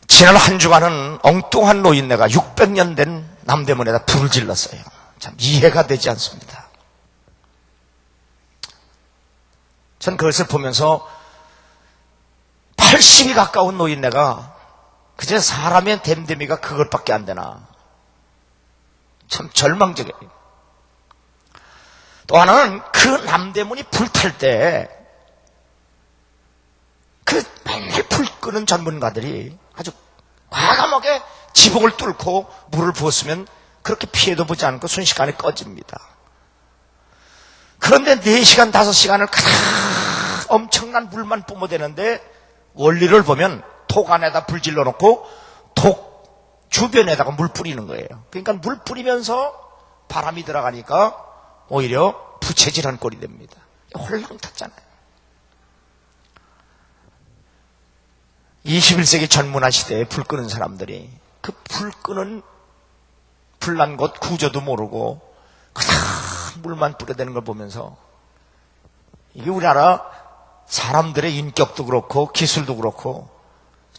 지난 한 주간은 엉뚱한 노인네가 600년 된 남대문에다 불을 질렀어요. 참 이해가 되지 않습니다. 전 그것을 보면서 80이 가까운 노인네가 그저 사람의 댐댐이가 그것밖에 안 되나. 참 절망적이에요. 또 하나는 그 남대문이 불탈 때 그 맨날 불 끄는 전문가들이 아주 과감하게 지붕을 뚫고 물을 부었으면 그렇게 피해도 보지 않고 순식간에 꺼집니다. 그런데 4시간, 5시간을 엄청난 물만 뿜어대는데 원리를 보면 톡 안에다 불 질러놓고 톡 주변에다가 물 뿌리는 거예요. 그러니까 물 뿌리면서 바람이 들어가니까 오히려 부채질한 꼴이 됩니다. 홀랑 탔잖아요. 21세기 전문화 시대에 불 끄는 사람들이 그 불 끄는 불난 곳 구조도 모르고 그냥 물만 뿌려대는 걸 보면서 이게 우리나라 사람들의 인격도 그렇고 기술도 그렇고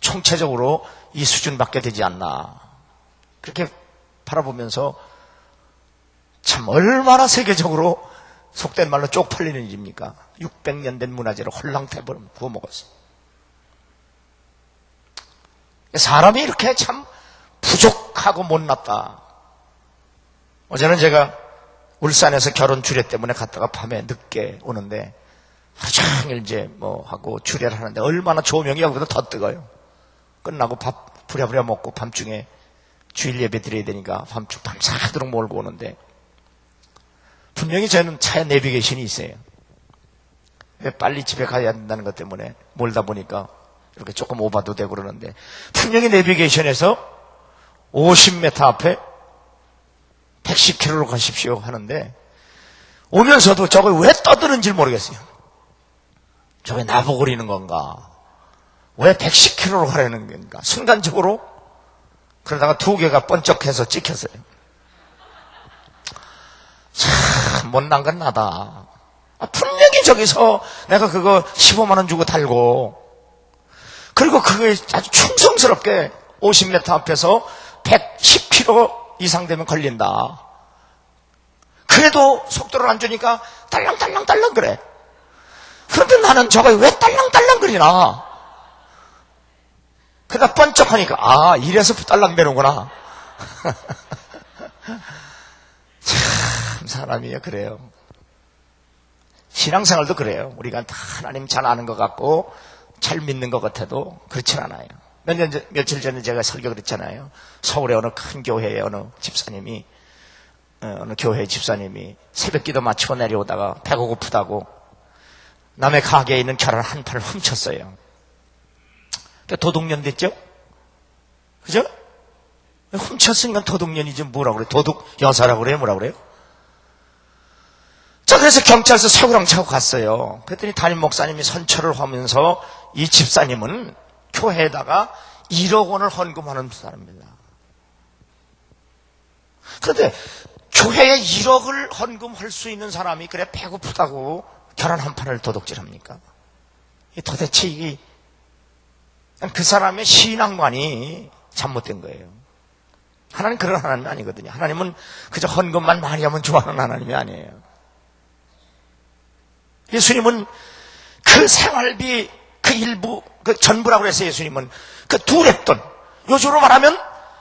총체적으로 이 수준밖에 되지 않나 그렇게 바라보면서 참 얼마나 세계적으로 속된 말로 쪽팔리는 일입니까? 600년 된 문화재를 홀랑태버려 구워 먹었어요. 사람이 이렇게 참 부족하고 못났다. 어제는 제가 울산에서 결혼 주례 때문에 갔다가 밤에 늦게 오는데 하루 종일 이제 뭐 하고 주례를 하는데 얼마나 조명이 여기보다 더 뜨거워요. 끝나고 밥 부랴부랴 먹고 밤중에 주일 예배 드려야 되니까 밤중 밤새도록 몰고 오는데 분명히 저는 차에 내비게이션이 있어요. 빨리 집에 가야 된다는 것 때문에 몰다 보니까 이렇게 조금 오바도 되고 그러는데 분명히 내비게이션에서 50m 앞에 110km로 가십시오 하는데 오면서도 저거 왜 떠드는지 모르겠어요. 저게 나보고 그러는 건가? 왜 110km로 가라는 건가? 순간적으로 그러다가 2개가 번쩍해서 찍혔어요. 참 못난 건 나다. 분명히 저기서 내가 그거 15만 원 주고 달고 그리고 그게 아주 충성스럽게 50m 앞에서 110km 이상 되면 걸린다. 그래도 속도를 안 주니까 딸랑딸랑딸랑 그래. 그런데 나는 저거 왜 딸랑딸랑 그리나? 그러다 번쩍하니까 이래서 딸랑 매는구나. 참 사람이요 그래요. 신앙생활도 그래요. 우리가 다 하나님 잘 아는 것 같고 잘 믿는 것 같아도 그렇진 않아요. 며칠 전에 제가 설교 그랬잖아요. 서울의 어느 큰 교회의 어느 집사님이 어느 교회 집사님이 새벽기도 마치고 내려오다가 배가 고프다고 남의 가게에 있는 계란 한 판을 훔쳤어요. 도둑년 됐죠? 그죠? 훔쳤으니까 도둑년이지 뭐라고 그래? 도둑 여사라고 그래요? 뭐라고 그래요? 자, 그래서 경찰서 새우랑 차고 갔어요. 그랬더니 담임 목사님이 선처를 하면서 이 집사님은 교회에다가 1억 원을 헌금하는 사람입니다. 그런데 교회에 1억을 헌금할 수 있는 사람이 그래 배고프다고 계란 한 판을 도둑질합니까? 도대체 이게 그 사람의 신앙관이 잘못된 거예요. 하나님 그런 하나님이 아니거든요. 하나님은 그저 헌금만 많이 하면 좋아하는 하나님이 아니에요. 예수님은 그 생활비 그 일부 그 전부라고 그랬어요. 예수님은 그 2랩돈 요즘으로 말하면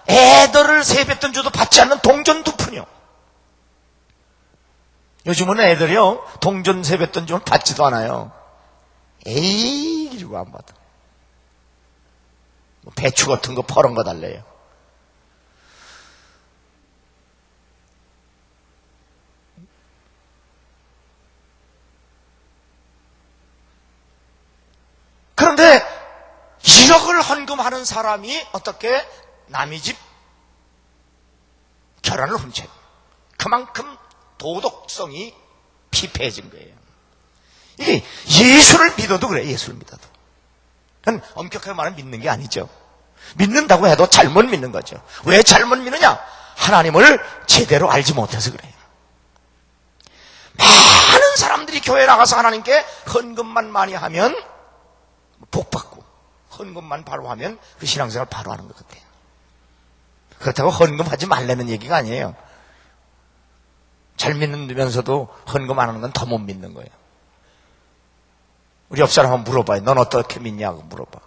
애들을 3뱃돈 줘도 받지 않는 동전 2푼이요. 요즘은 애들이요 동전 3뱃돈 주면 받지도 않아요. 에이 이러고 안 받아. 배추 같은 거 퍼런 거 달래요. 그런데 1억을 헌금하는 사람이 어떻게 남의 집 계란을 훔쳐요. 그만큼 도덕성이 피폐해진 거예요. 이게 예수를 믿어도 그래. 예수를 믿어도. 그건 엄격하게 말하면 믿는 게 아니죠. 믿는다고 해도 잘못 믿는 거죠. 왜 잘못 믿느냐? 하나님을 제대로 알지 못해서 그래요. 많은 사람들이 교회 나가서 하나님께 헌금만 많이 하면 복 받고 헌금만 바로 하면 그 신앙생활 바로 하는 것 같아요. 그렇다고 헌금하지 말라는 얘기가 아니에요. 잘 믿으면서도 헌금 안 하는 건 더 못 믿는 거예요. 우리 옆 사람 한번 물어봐요. 넌 어떻게 믿냐고 물어봐.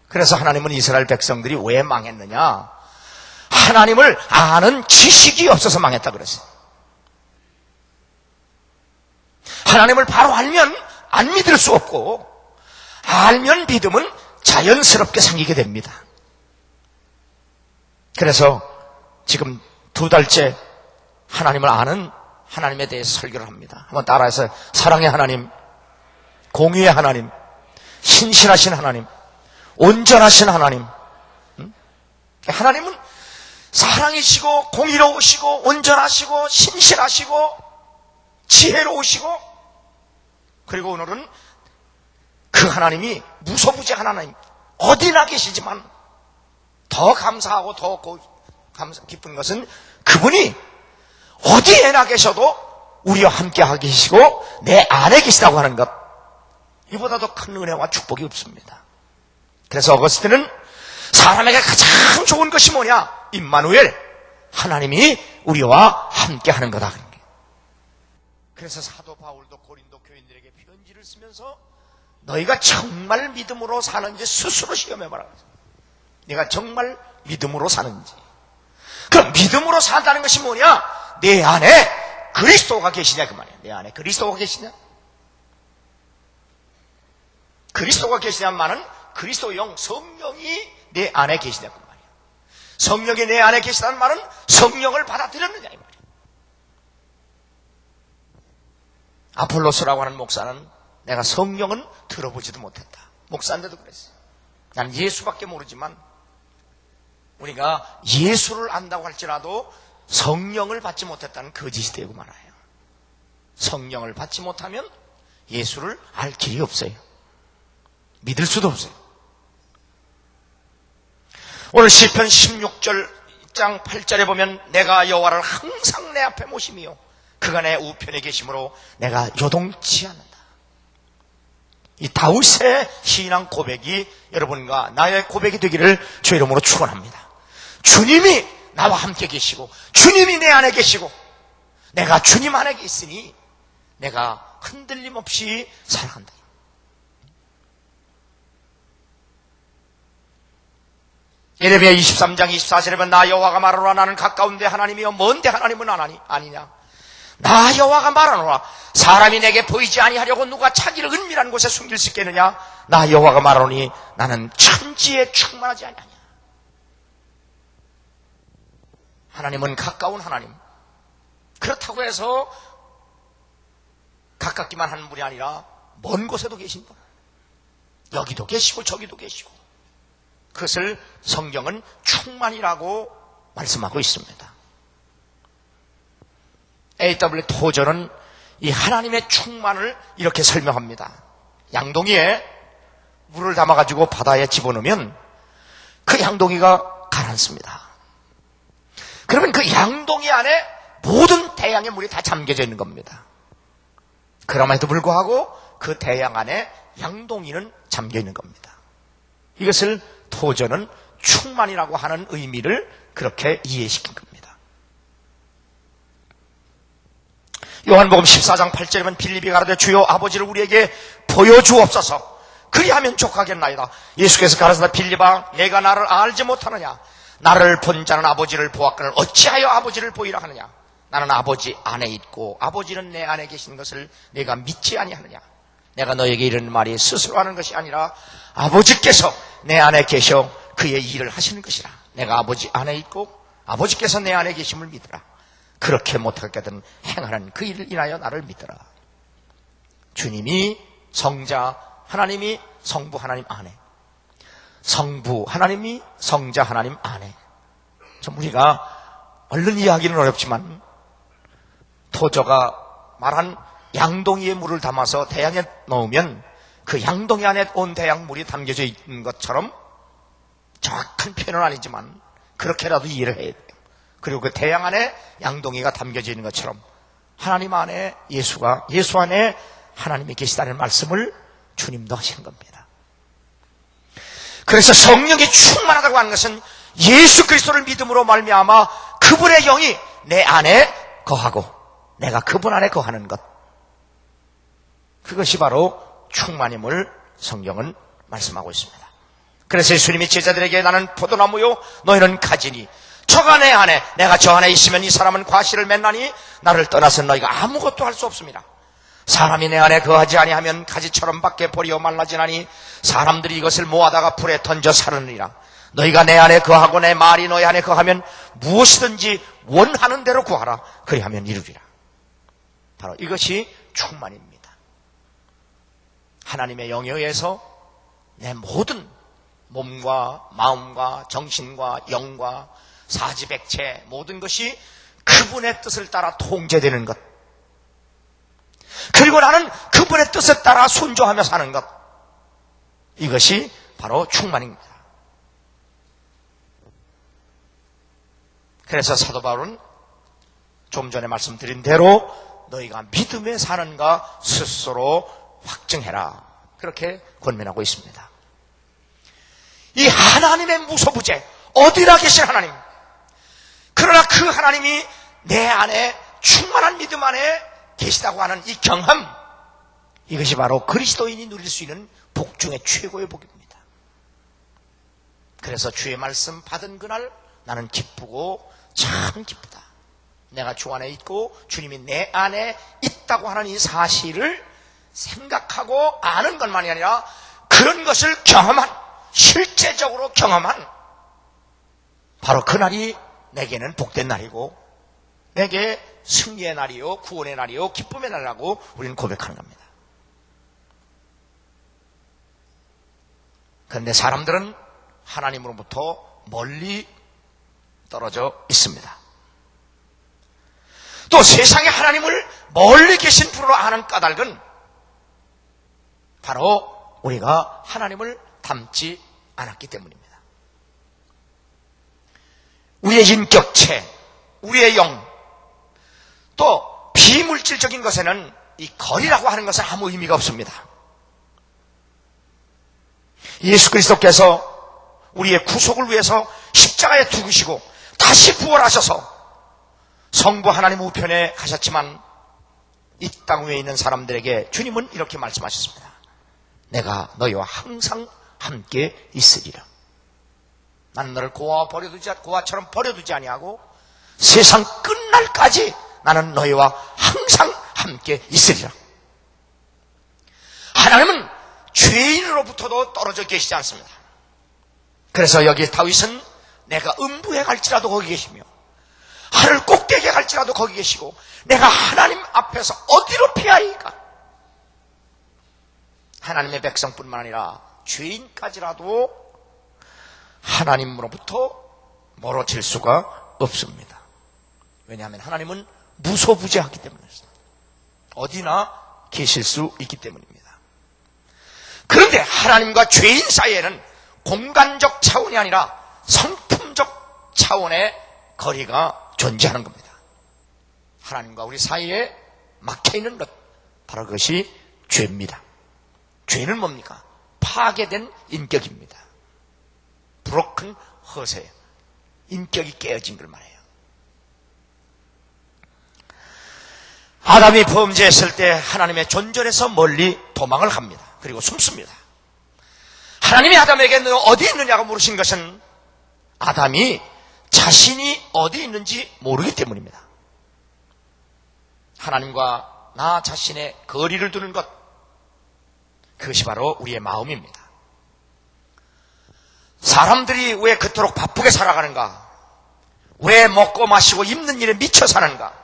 그래서 하나님은 이스라엘 백성들이 왜 망했느냐? 하나님을 아는 지식이 없어서 망했다 그랬어요. 하나님을 바로 알면 안 믿을 수 없고, 알면 믿음은 자연스럽게 생기게 됩니다. 그래서 지금 2달째 하나님을 아는 하나님에 대해서 설교를 합니다. 한번 따라해서 사랑의 하나님, 공의의 하나님, 신실하신 하나님, 온전하신 하나님. 하나님은 사랑이시고 공의로우시고 온전하시고 신실하시고 지혜로우시고, 그리고 오늘은 그 하나님이 무소부지한 하나님, 어디나 계시지만 더 감사하고 더 기쁜 것은 그분이 어디에나 계셔도 우리와 함께 계시고 내 안에 계시다고 하는 것, 이보다 더 큰 은혜와 축복이 없습니다. 그래서 어거스틴은 사람에게 가장 좋은 것이 뭐냐? 임마누엘, 하나님이 우리와 함께 하는 거다. 그래서 사도 바울도 고린도 교인들에게 편지를 쓰면서 너희가 정말 믿음으로 사는지 스스로 시험해봐라. 네가 정말 믿음으로 사는지. 그럼 믿음으로 산다는 것이 뭐냐? 내 안에 그리스도가 계시냐 그 말이야. 내 안에 그리스도가 계시냐? 그리스도가 계시냐는 말은 그리스도 영, 성령이 내 안에 계시냐 그 말이야. 성령이 내 안에 계시다는 말은 성령을 받아들였느냐 이 말이야. 아폴로스라고 하는 목사는 내가 성령은 들어보지도 못했다. 목사인데도 그랬어요. 난 예수밖에 모르지만 우리가 예수를 안다고 할지라도 성령을 받지 못했다는 거짓이 되고 말아요. 성령을 받지 못하면 예수를 알 길이 없어요. 믿을 수도 없어요. 오늘 시편 16장 8절에 보면 내가 여호와를 항상 내 앞에 모심이요 그가 내 우편에 계심으로 내가 요동치 않는다. 이 다윗의 신앙 고백이 여러분과 나의 고백이 되기를 주의 이름으로 축원합니다. 주님이 나와 함께 계시고 주님이 내 안에 계시고 내가 주님 안에 있으니 내가 흔들림 없이 살아간다. 예레미야 23장 24절에 보면 나 여호와가 말하노라 나는 가까운데 하나님이여 먼데 하나님은 아니냐. 나 여호와가 말하노라 사람이 내게 보이지 아니하려고 누가 자기를 은밀한 곳에 숨길 수 있겠느냐. 나 여호와가 말하노니 나는 천지에 충만하지 아니하냐. 하나님은 가까운 하나님. 그렇다고 해서 가깝기만 하는 분이 아니라 먼 곳에도 계신 분, 여기도 계시고 저기도 계시고, 그것을 성경은 충만이라고 말씀하고 있습니다. A.W. 토저는 이 하나님의 충만을 이렇게 설명합니다. 양동이에 물을 담아가지고 바다에 집어넣으면 그 양동이가 가라앉습니다. 그러면 그 양동이 안에 모든 대양의 물이 다 잠겨져 있는 겁니다. 그럼에도 불구하고 그 대양 안에 양동이는 잠겨 있는 겁니다. 이것을 토저는 충만이라고 하는 의미를 그렇게 이해시킨 겁니다. 요한복음 14장 8절에 보면 빌립이 가라되 주여 아버지를 우리에게 보여주옵소서 그리하면 족하겠나이다. 예수께서 가라사대 빌립아 내가 나를 알지 못하느냐. 나를 본 자는 아버지를 보았거늘 어찌하여 아버지를 보이라 하느냐. 나는 아버지 안에 있고 아버지는 내 안에 계신 것을 내가 믿지 아니하느냐. 내가 너에게 이르는 말이 스스로 하는 것이 아니라 아버지께서 내 안에 계셔 그의 일을 하시는 것이라. 내가 아버지 안에 있고 아버지께서 내 안에 계심을 믿으라. 그렇게 못하겠든 행하는 그 일을 인하여 나를 믿으라. 주님이 성자 하나님이 성부 하나님 안에, 성부 하나님이 성자 하나님 안에. 좀 우리가 얼른 이해하기는 어렵지만 토저가 말한 양동이에 물을 담아서 대양에 넣으면 그 양동이 안에 온 대양 물이 담겨져 있는 것처럼, 정확한 표현은 아니지만 그렇게라도 이해를 해야 돼요. 그리고 그 대양 안에 양동이가 담겨져 있는 것처럼 하나님 안에 예수 안에 하나님이 계시다는 말씀을 주님도 하시는 겁니다. 그래서 성령이 충만하다고 하는 것은 예수 그리스도를 믿음으로 말미암아 그분의 영이 내 안에 거하고 내가 그분 안에 거하는 것, 그것이 바로 충만임을 성경은 말씀하고 있습니다. 그래서 예수님이 제자들에게 나는 포도나무요 너희는 가지니 저가 내 안에 내가 저 안에 있으면 이 사람은 과실을 맺나니 나를 떠나서 너희가 아무것도 할 수 없습니다. 사람이 내 안에 거하지 아니하면 가지처럼 밖에 버리어 말라지나니 사람들이 이것을 모아다가 불에 던져 사르느니라. 너희가 내 안에 거하고 내 말이 너희 안에 거하면 무엇이든지 원하는 대로 구하라. 그리하면 이루리라. 바로 이것이 충만입니다. 하나님의 영에 의해서 내 모든 몸과 마음과 정신과 영과 사지백체 모든 것이 그분의 뜻을 따라 통제되는 것, 그리고 나는 그분의 뜻에 따라 순종하며 사는 것, 이것이 바로 충만입니다. 그래서 사도 바울은 좀 전에 말씀드린 대로 너희가 믿음에 사는가 스스로 확증해라, 그렇게 권면하고 있습니다. 이 하나님의 무소부재, 어디나 계신 하나님, 그러나 그 하나님이 내 안에 충만한 믿음 안에 계시다고 하는 이 경험, 이것이 바로 그리스도인이 누릴 수 있는 복 중에 최고의 복입니다. 그래서 주의 말씀 받은 그날 나는 기쁘고 참 기쁘다. 내가 주 안에 있고 주님이 내 안에 있다고 하는 이 사실을 생각하고 아는 것만이 아니라 그런 것을 경험한, 실제적으로 경험한 바로 그날이 내게는 복된 날이고 내게 승리의 날이요 구원의 날이요 기쁨의 날이라고 우리는 고백하는 겁니다. 그런데 사람들은 하나님으로부터 멀리 떨어져 있습니다. 또 세상에 하나님을 멀리 계신 분으로 아는 까닭은 바로 우리가 하나님을 닮지 않았기 때문입니다. 우리의 인격체, 우리의 영, 또 비물질적인 것에는 이 거리라고 하는 것은 아무 의미가 없습니다. 예수 그리스도께서 우리의 구속을 위해서 십자가에 죽으시고 다시 부활하셔서 성부 하나님 우편에 가셨지만 이 땅 위에 있는 사람들에게 주님은 이렇게 말씀하셨습니다. 내가 너희와 항상 함께 있으리라. 나는 너를 고아처럼 버려두지 아니하고 세상 끝날까지 나는 너희와 항상 함께 있으리라. 하나님은 죄인으로부터도 떨어져 계시지 않습니다. 그래서 여기 다윗은 내가 음부에 갈지라도 거기 계시며 하늘 꼭대기에 갈지라도 거기 계시고 내가 하나님 앞에서 어디로 피하이까? 하나님의 백성뿐만 아니라 죄인까지라도 하나님으로부터 멀어질 수가 없습니다. 왜냐하면 하나님은 무소부재하기 때문입니다. 어디나 계실 수 있기 때문입니다. 그런데 하나님과 죄인 사이에는 공간적 차원이 아니라 성품적 차원의 거리가 존재하는 겁니다. 하나님과 우리 사이에 막혀있는 것, 바로 그것이 죄입니다. 죄는 뭡니까? 파괴된 인격입니다. 브로큰 허세, 인격이 깨어진 걸 말해요. 아담이 범죄했을 때 하나님의 존전에서 멀리 도망을 합니다. 그리고 숨습니다. 하나님이 아담에게 너 어디 있느냐고 물으신 것은 아담이 자신이 어디 있는지 모르기 때문입니다. 하나님과 나 자신의 거리를 두는 것, 그것이 바로 우리의 마음입니다. 사람들이 왜 그토록 바쁘게 살아가는가? 왜 먹고 마시고 입는 일에 미쳐 사는가?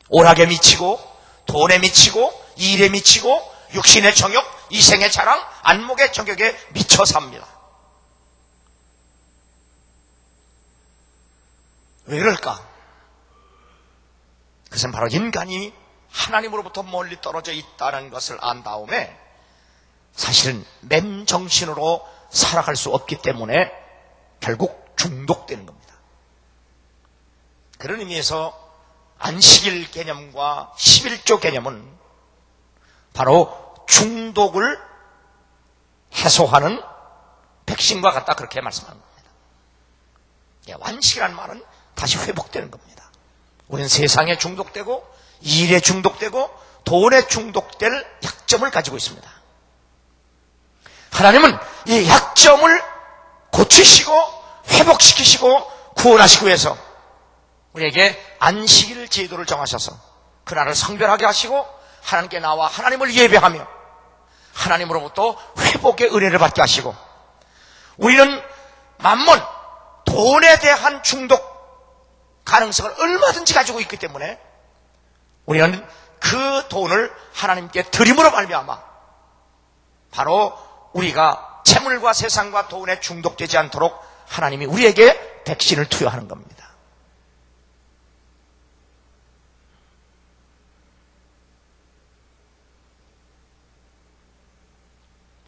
오락에 미치고 돈에 미치고 일에 미치고 육신의 정욕, 이생의 자랑, 안목의 정욕에 미쳐 삽니다. 왜 그럴까? 그것은 바로 인간이 하나님으로부터 멀리 떨어져 있다는 것을 안 다음에 사실은 맨정신으로 살아갈 수 없기 때문에 결국 중독되는 겁니다. 그런 의미에서 안식일 개념과 11조 개념은 바로 중독을 해소하는 백신과 같다, 그렇게 말씀하는 겁니다. 완식이라는 말은 다시 회복되는 겁니다. 우리는 세상에 중독되고 일에 중독되고 돈에 중독될 약점을 가지고 있습니다. 하나님은 이 약점을 고치시고 회복시키시고 구원하시기 위해서 우리에게 안식일 제도를 정하셔서 그날을 성별하게 하시고 하나님께 나와 하나님을 예배하며 하나님으로부터 회복의 은혜를 받게 하시고, 우리는 만몬, 돈에 대한 중독 가능성을 얼마든지 가지고 있기 때문에 우리는 그 돈을 하나님께 드림으로 말미암아 바로 우리가 재물과 세상과 돈에 중독되지 않도록 하나님이 우리에게 백신을 투여하는 겁니다.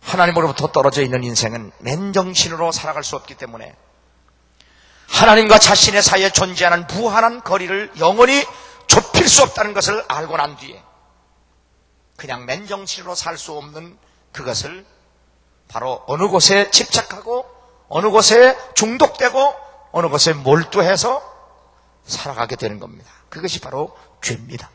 하나님으로부터 떨어져 있는 인생은 맨정신으로 살아갈 수 없기 때문에 하나님과 자신의 사이에 존재하는 무한한 거리를 영원히 좁힐 수 없다는 것을 알고 난 뒤에 그냥 맨정신으로 살 수 없는 그것을 바로 어느 곳에 집착하고 어느 곳에 중독되고 어느 곳에 몰두해서 살아가게 되는 겁니다. 그것이 바로 죄입니다.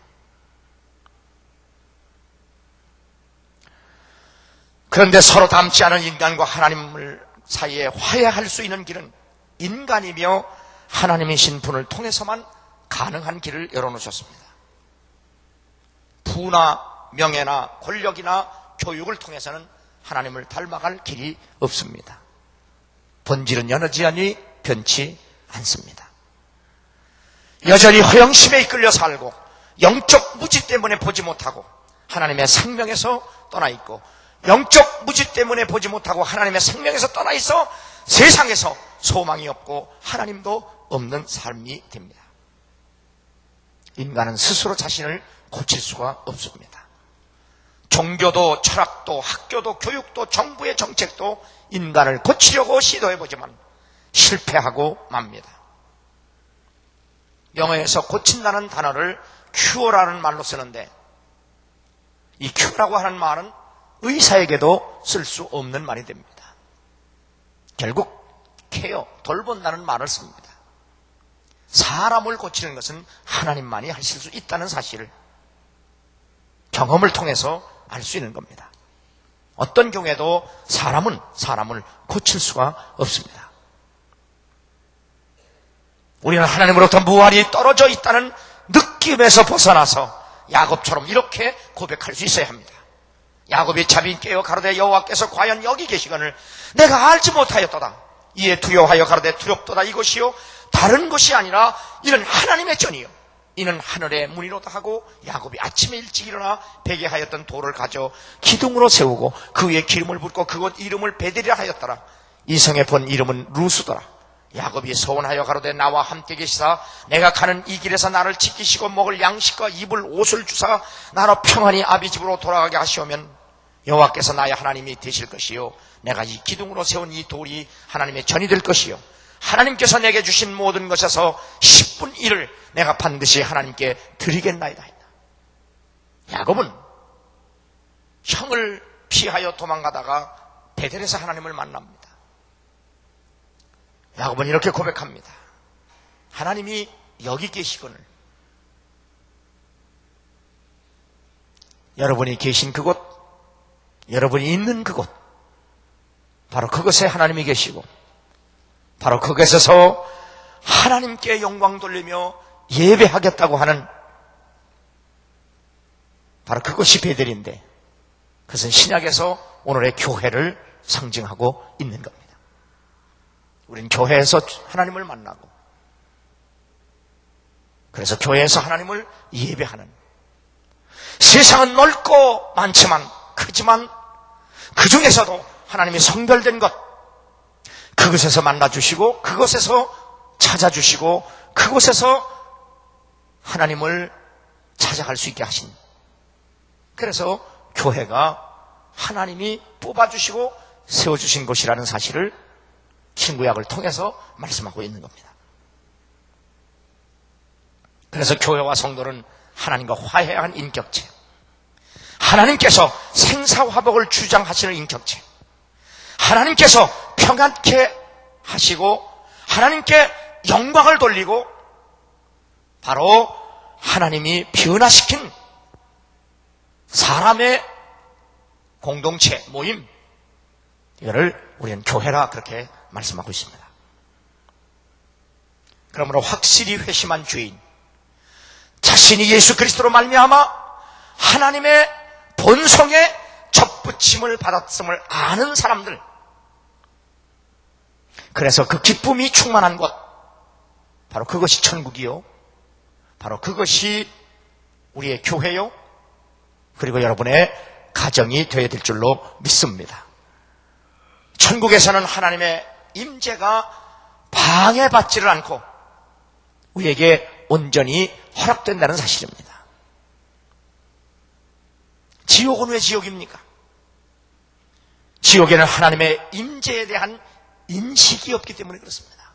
그런데 서로 닮지 않은 인간과 하나님을 사이에 화해할 수 있는 길은 인간이며 하나님이신 분을 통해서만 가능한 길을 열어놓으셨습니다. 부나 명예나 권력이나 교육을 통해서는 하나님을 닮아갈 길이 없습니다. 본질은 여전히 변치 않습니다. 여전히 허영심에 이끌려 살고 영적 무지 때문에 보지 못하고 하나님의 생명에서 떠나 있고, 영적 무지 때문에 보지 못하고 하나님의 생명에서 떠나 있어 세상에서 소망이 없고 하나님도 없는 삶이 됩니다. 인간은 스스로 자신을 고칠 수가 없습니다. 종교도 철학도 학교도 교육도 정부의 정책도 인간을 고치려고 시도해보지만 실패하고 맙니다. 영어에서 고친다는 단어를 큐어라는 말로 쓰는데, 이 큐어라고 하는 말은 의사에게도 쓸 수 없는 말이 됩니다. 결국 케어, 돌본다는 말을 씁니다. 사람을 고치는 것은 하나님만이 하실 수 있다는 사실을 경험을 통해서 알 수 있는 겁니다. 어떤 경우에도 사람은 사람을 고칠 수가 없습니다. 우리는 하나님으로부터 무한히 떨어져 있다는 느낌에서 벗어나서 야곱처럼 이렇게 고백할 수 있어야 합니다. 야곱이 자비 깨어 가로되 여호와께서 과연 여기 계시거늘 내가 알지 못하였도다. 이에 두려워하여 가로되 두렵도다. 이것이요 다른 것이 아니라 이는 하나님의 전이요 이는 하늘의 문이로다 하고, 야곱이 아침에 일찍 일어나 베개하였던 돌을 가져 기둥으로 세우고 그 위에 기름을 붓고 그곳 이름을 베델이라 하였더라. 이 성의 본 이름은 루스더라. 야곱이 서원하여 가로되 나와 함께 계시사 내가 가는 이 길에서 나를 지키시고 먹을 양식과 입을 옷을 주사 나로 평안히 아비 집으로 돌아가게 하시오면 여호와께서 나의 하나님이 되실 것이요 내가 이 기둥으로 세운 이 돌이 하나님의 전이 될 것이요 하나님께서 내게 주신 모든 것에서 10분 1을 내가 반드시 하나님께 드리겠나이다 했다. 야곱은 형을 피하여 도망가다가 베델에서 하나님을 만납니다. 야곱은 이렇게 고백합니다. 하나님이 여기 계시거늘 여러분이 계신 그곳, 여러분이 있는 그곳, 바로 그곳에 하나님이 계시고 바로 그곳에서 하나님께 영광 돌리며 예배하겠다고 하는 바로 그것이 베델인데, 그것은 신약에서 오늘의 교회를 상징하고 있는 겁니다. 우리는 교회에서 하나님을 만나고 그래서 교회에서 하나님을 예배하는, 세상은 넓고 많지만 크지만 그 중에서도 하나님이 성별된 것, 그곳에서 만나주시고 그곳에서 찾아주시고 그곳에서 하나님을 찾아갈 수 있게 하신, 그래서 교회가 하나님이 뽑아주시고 세워주신 곳이라는 사실을 신구약을 통해서 말씀하고 있는 겁니다. 그래서 교회와 성도는 하나님과 화해한 인격체, 하나님께서 생사화복을 주장하시는 인격체, 하나님께서 평안케 하시고 하나님께 영광을 돌리고 바로 하나님이 변화시킨 사람의 공동체, 모임, 이거를 우리는 교회라 그렇게 말씀하고 있습니다. 그러므로 확실히 회심한 죄인, 자신이 예수 그리스도로 말미암아 하나님의 본성의 접붙임을 받았음을 아는 사람들, 그래서 그 기쁨이 충만한 것, 바로 그것이 천국이요, 바로 그것이 우리의 교회요, 그리고 여러분의 가정이 되어야 될 줄로 믿습니다. 천국에서는 하나님의 임재가 방해받지를 않고 우리에게 온전히 허락된다는 사실입니다. 지옥은 왜 지옥입니까? 지옥에는 하나님의 임재에 대한 인식이 없기 때문에 그렇습니다.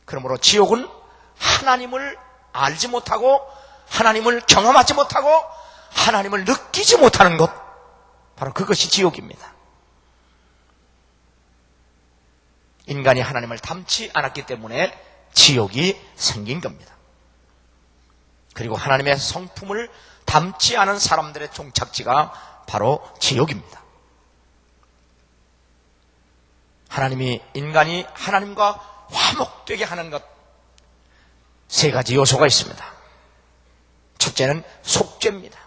그러므로 지옥은 하나님을 알지 못하고 하나님을 경험하지 못하고 하나님을 느끼지 못하는 것, 바로 그것이 지옥입니다. 인간이 하나님을 닮지 않았기 때문에 지옥이 생긴 겁니다. 그리고 하나님의 성품을 닮지 않은 사람들의 종착지가 바로 지옥입니다. 하나님이 인간이 하나님과 화목되게 하는 것, 세 가지 요소가 있습니다. 첫째는 속죄입니다.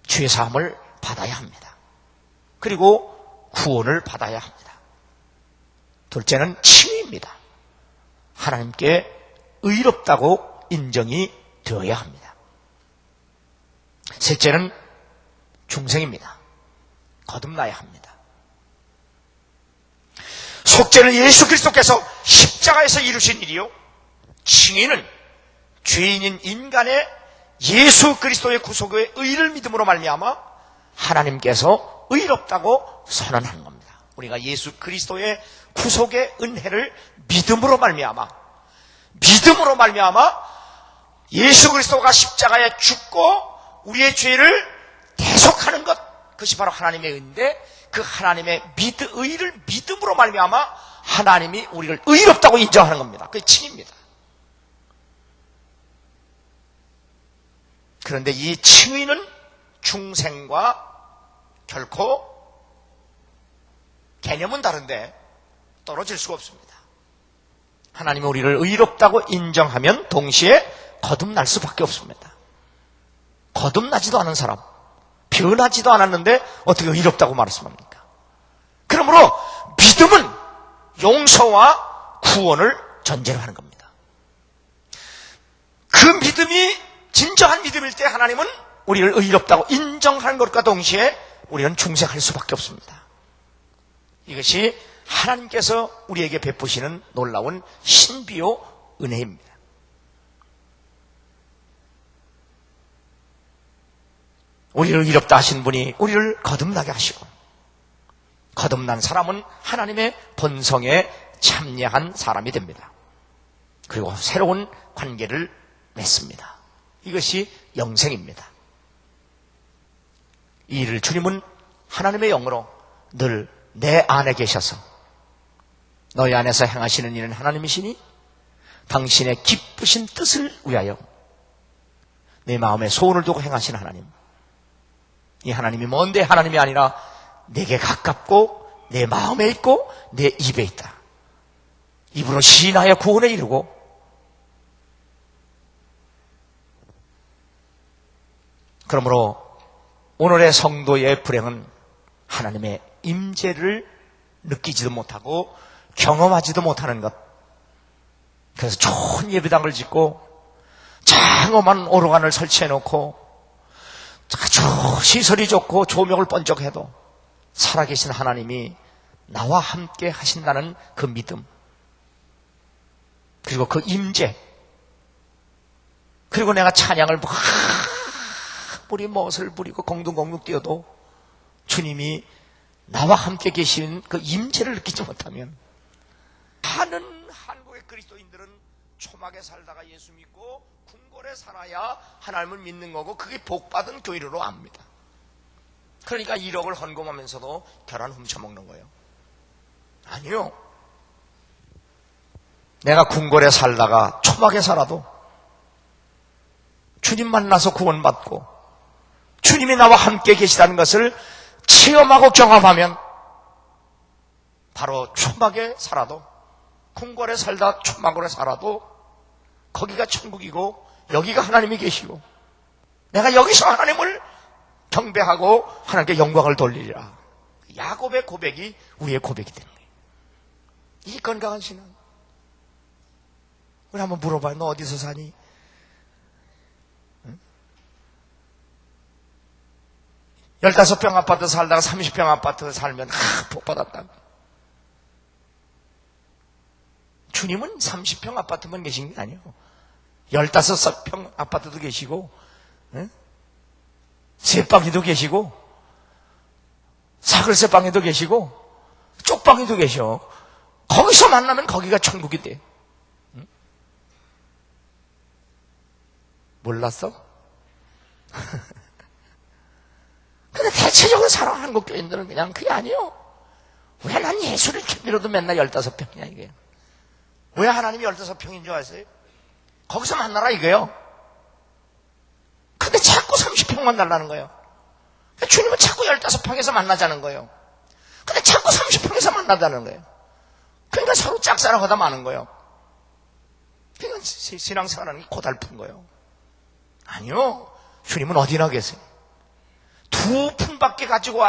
죄 사함을 받아야 합니다. 그리고 구원을 받아야 합니다. 둘째는 칭의입니다. 하나님께 의롭다고 인정이 되어야 합니다. 셋째는 중생입니다. 거듭나야 합니다. 속죄는 예수 그리스도께서 십자가에서 이루신 일이요, 칭의는 죄인인 인간의 예수 그리스도의 구속의 의를 믿음으로 말미암아 하나님께서 의롭다고 선언하는 겁니다. 우리가 예수 그리스도의 구속의 은혜를 믿음으로 말미암아 예수 그리스도가 십자가에 죽고 우리의 죄를 대속하는 것, 그것이 바로 하나님의 은혜인데, 그 하나님의 의를 믿음으로 말미암아 하나님이 우리를 의롭다고 인정하는 겁니다. 그게 칭의입니다. 그런데 이 칭의는 중생과 결코 개념은 다른데 떨어질 수가 없습니다. 하나님이 우리를 의롭다고 인정하면 동시에 거듭날 수밖에 없습니다. 거듭나지도 않은 사람, 변하지도 않았는데 어떻게 의롭다고 말씀합니까? 그러므로 믿음은 용서와 구원을 전제로 하는 겁니다. 그 믿음이 진정한 믿음일 때 하나님은 우리를 의롭다고 인정하는 것과 동시에 우리는 중생할 수밖에 없습니다. 이것이 하나님께서 우리에게 베푸시는 놀라운 신비요 은혜입니다. 우리를 의롭다 하신 분이 우리를 거듭나게 하시고, 거듭난 사람은 하나님의 본성에 참여한 사람이 됩니다. 그리고 새로운 관계를 맺습니다. 이것이 영생입니다. 이 일을 주님은 하나님의 영으로 늘 내 안에 계셔서 너희 안에서 행하시는 일은 하나님이시니 당신의 기쁘신 뜻을 위하여 내 마음에 소원을 두고 행하신 하나님, 이 하나님이 먼데 하나님이 아니라 내게 가깝고 내 마음에 있고 내 입에 있다. 입으로 시인하여 구원에 이르고 그러므로 오늘의 성도의 불행은 하나님의 임재를 느끼지도 못하고 경험하지도 못하는 것. 그래서 좋은 예배당을 짓고 장엄한 오르간을 설치해놓고 아주 시설이 좋고 조명을 번쩍해도 살아계신 하나님이 나와 함께 하신다는 그 믿음, 그리고 그 임재, 그리고 내가 찬양을 우리 멋을 부리고 공둥공둥 뛰어도 주님이 나와 함께 계신 그 임재를 느끼지 못하면, 많은 한국의 그리스도인들은 초막에 살다가 예수 믿고 궁궐에 살아야 하나님을 믿는 거고 그게 복받은 교회로 압니다. 그러니까 1억을 헌금하면서도 계란 훔쳐먹는 거예요. 아니요. 내가 궁궐에 살다가 초막에 살아도 주님 만나서 구원받고 주님이 나와 함께 계시다는 것을 체험하고 경험하면 바로 초막에 살아도, 궁궐에 살다 초막으로 살아도 거기가 천국이고 여기가 하나님이 계시고 내가 여기서 하나님을 경배하고 하나님께 영광을 돌리리라. 야곱의 고백이 우리의 고백이 되는 거예요. 이 건강한 신앙. 우리 한번 물어봐요. 너 어디서 사니? 응? 15평 아파트 살다가 30평 아파트 살면 복 받았다. 주님은 30평 아파트만 계신 게 아니에요. 15평 아파트도 계시고, 응? 세방에도 계시고, 사글세 방에도 계시고, 쪽방에도 계셔. 거기서 만나면 거기가 천국이 돼. 응? 몰랐어? 근데 대체적으로 살아가는 한국 교인들은 그냥 그게 아니에요. 왜 난 예수를 믿어도 맨날 15평이냐 이게. 왜 하나님이 15평인 줄 아세요? 거기서 만나라 이거예요. 근데 자꾸 30평만 달라는 거예요. 주님은 자꾸 15평에서 만나자는 거예요. 근데 자꾸 30평에서 만나자는 거예요. 그러니까 서로 짝사랑하다 마는 거예요. 그러니까 신앙생활하는 게 고달픈 거예요. 아니요. 주님은 어디나 계세요. 2푼밖에 가지고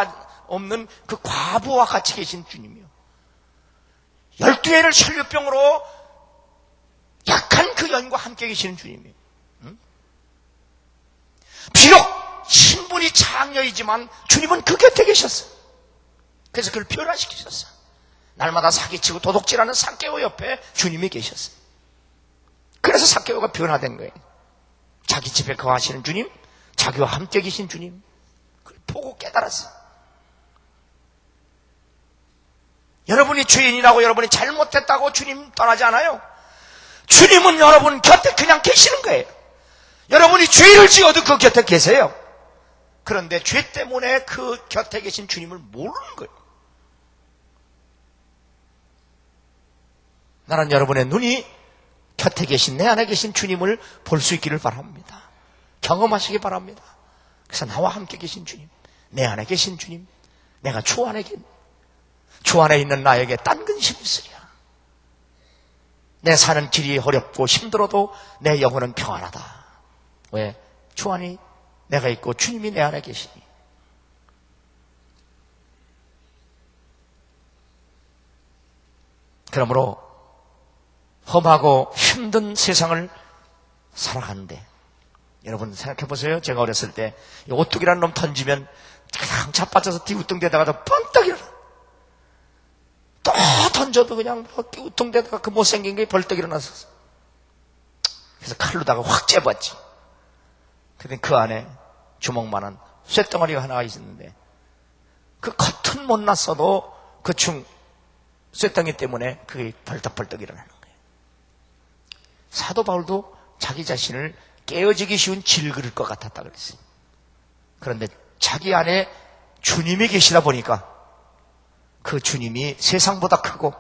없는 그 과부와 같이 계신 주님이요. 12해를 혈류병으로 약한 그 여인과 함께 계시는 주님이에요. 응? 비록 신분이 장녀이지만 주님은 그 곁에 계셨어요. 그래서 그를 변화시키셨어요. 날마다 사기치고 도둑질하는 삭개오 옆에 주님이 계셨어요. 그래서 삭개오가 변화된 거예요. 자기 집에 거하시는 주님, 자기와 함께 계신 주님, 그걸 보고 깨달았어요. 여러분이 죄인이라고 여러분이 잘못했다고 주님 떠나지 않아요. 주님은 여러분 곁에 그냥 계시는 거예요. 여러분이 죄를 지어도 그 곁에 계세요. 그런데 죄 때문에 그 곁에 계신 주님을 모르는 거예요. 나는 여러분의 눈이 곁에 계신, 내 안에 계신 주님을 볼 수 있기를 바랍니다. 경험하시기 바랍니다. 그래서 나와 함께 계신 주님, 내 안에 계신 주님, 내가 주 안에 있는 나에게 딴 근심이 있으랴. 내 사는 길이 어렵고 힘들어도 내 영혼은 평안하다. 왜? 주 안에 내가 있고 주님이 내 안에 계시니. 그러므로 험하고 힘든 세상을 살아가는데, 여러분 생각해 보세요. 제가 어렸을 때 오뚜기라는 놈 던지면 그냥 자빠져서 띠우뚱대다가도 번떡 일어나. 또 던져도 그냥 띠우뚱대다가 그 못생긴 게 벌떡 일어났었어. 그래서 칼로다가 확 째봤지. 근데 그 안에 주먹만한 쇳덩어리가 하나가 있었는데, 그 겉은 못났어도 그 쇳덩이 때문에 그게 벌떡벌떡 일어나는 거예요. 사도 바울도 자기 자신을 깨어지기 쉬운 질그릴 것 같았다 그랬어요. 그런데 자기 안에 주님이 계시다 보니까 그 주님이 세상보다 크고,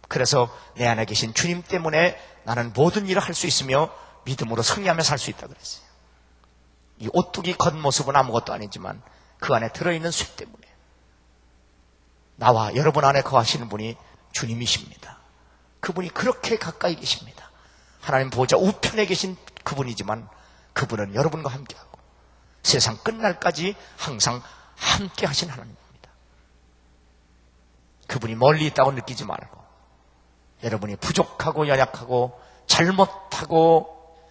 그래서 내 안에 계신 주님 때문에 나는 모든 일을 할 수 있으며 믿음으로 승리하며 살 수 있다 그랬어요. 이 오뚜기 겉모습은 아무것도 아니지만 그 안에 들어있는 쇠 때문에 나와 여러분 안에 거하시는 분이 주님이십니다. 그분이 그렇게 가까이 계십니다. 하나님 보좌 우편에 계신 그분이지만 그분은 여러분과 함께하고 세상 끝날까지 항상 함께 하신 하나님입니다. 그분이 멀리 있다고 느끼지 말고, 여러분이 부족하고 연약하고 잘못하고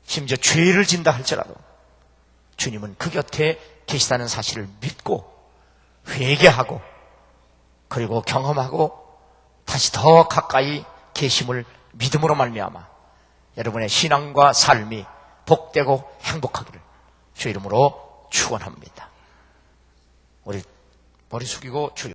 심지어 죄를 진다 할지라도 주님은 그 곁에 계시다는 사실을 믿고 회개하고 그리고 경험하고 다시 더 가까이 계심을 믿음으로 말미암아 여러분의 신앙과 삶이 복되고 행복하기를 주 이름으로 축원합니다. 우리 머리 숙이고 주여